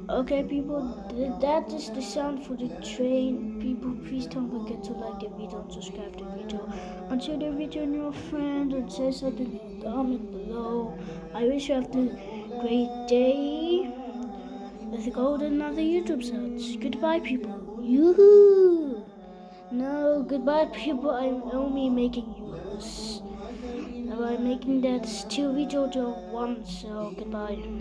Okay, people, that is the sound for the train. People, please don't forget to like the video and subscribe to the video. And share the video with your friends and say something in the comment below. I wish you have a great day. Let's go to another YouTube search. Goodbye, people. Yoo-hoo! No, goodbye, people. I'm only making use. I'm making that still video to one, so goodbye.